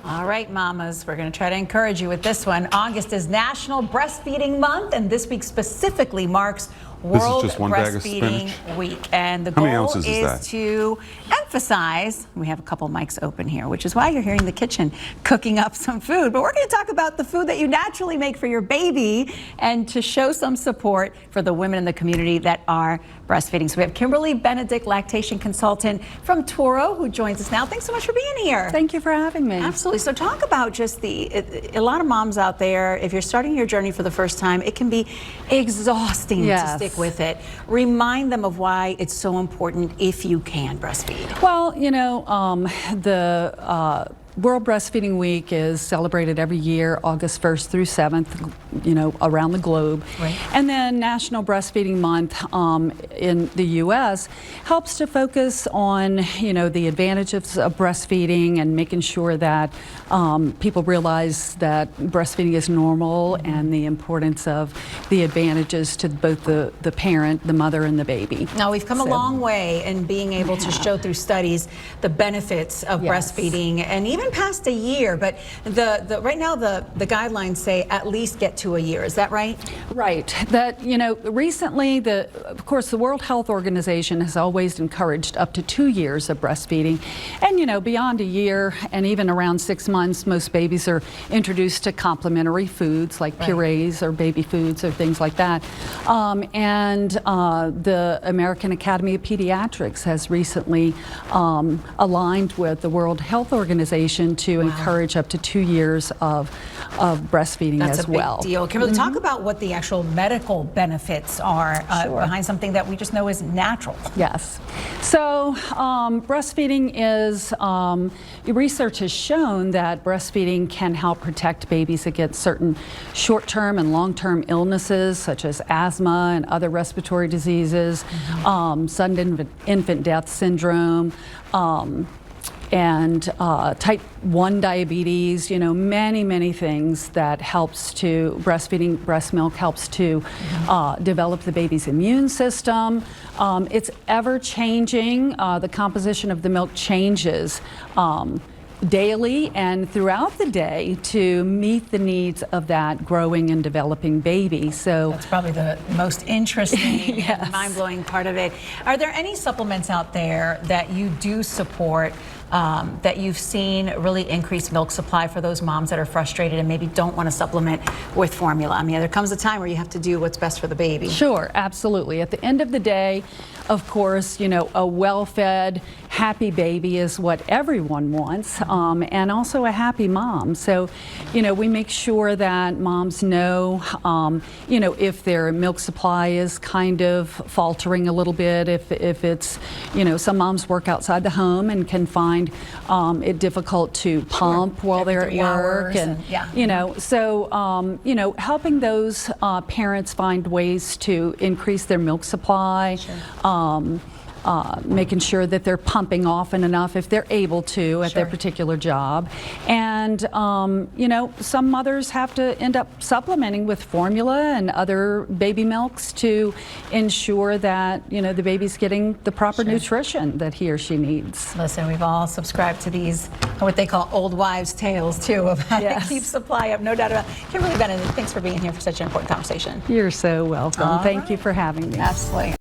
All right, mamas, we're going to try to encourage you with this one. August is National Breastfeeding Month, and this week specifically marks World Breastfeeding Week. And the goal is to emphasize, we have a couple mics open here, which is why you're hearing the kitchen cooking up some food. But we're going to talk about the food that you naturally make for your baby and to show some support for the women in the community that are breastfeeding. So we have Kimberly, Benedict, lactation consultant from Touro, who joins us now. Thanks so much for being here. Thank you for having me. Absolutely. So talk about just a lot of moms out there, if you're starting your journey for the first time, it can be exhausting to stick with it. Remind them of why it's so important if you can breastfeed. Well, you know, the World Breastfeeding Week is celebrated every year, August 1st through 7th, you know, around the globe. Right. And then National Breastfeeding Month in the U.S. helps to focus on, you know, the advantages of breastfeeding and making sure that people realize that breastfeeding is normal and the importance of the advantages to both the parent, the mother, and the baby. Now, we've come a long way in being able to show through studies the benefits of breastfeeding, and even past a year, but right now the guidelines say at least get to a year. Is that right? Right. That, you know, recently of course the World Health Organization has always encouraged up to 2 years of breastfeeding, and you know, beyond a year and even around 6 months, most babies are introduced to complementary foods like purees or baby foods or things like that. And the American Academy of Pediatrics has recently aligned with the World Health Organization to encourage up to 2 years of breastfeeding as well. That's a big deal. Kimberly, talk about what the actual medical benefits are behind something that we just know is natural. Yes. So breastfeeding is, research has shown that breastfeeding can help protect babies against certain short-term and long-term illnesses such as asthma and other respiratory diseases, sudden infant death syndrome, and type 1 diabetes, you know, many things that helps to, breastfeeding, breast milk helps to develop the baby's immune system. It's ever changing. The composition of the milk changes daily and throughout the day to meet the needs of that growing and developing baby. So that's probably the most interesting and mind-blowing part of it. Are there any supplements out there that you do support that you've seen really increase milk supply for those moms that are frustrated and maybe don't want to supplement with formula? I mean, there comes a time where you have to do what's best for the baby. Sure, absolutely. At the end of the day, of course, you know, a well-fed, happy baby is what everyone wants, and also a happy mom. So, you know, we make sure that moms know, you know, if their milk supply is kind of faltering a little bit, if it's, you know, some moms work outside the home and can find it difficult to pump while they're at work, and you know, so you know, helping those parents find ways to increase their milk supply. Making sure that they're pumping often enough if they're able to at their particular job. And, you know, some mothers have to end up supplementing with formula and other baby milks to ensure that, you know, the baby's getting the proper nutrition that he or she needs. Listen, we've all subscribed to these, what they call old wives' tales, too, of how to keep supply up, no doubt about it. Kimberly, Benedict, thanks for being here for such an important conversation. You're so welcome. Thank you for having me. Absolutely.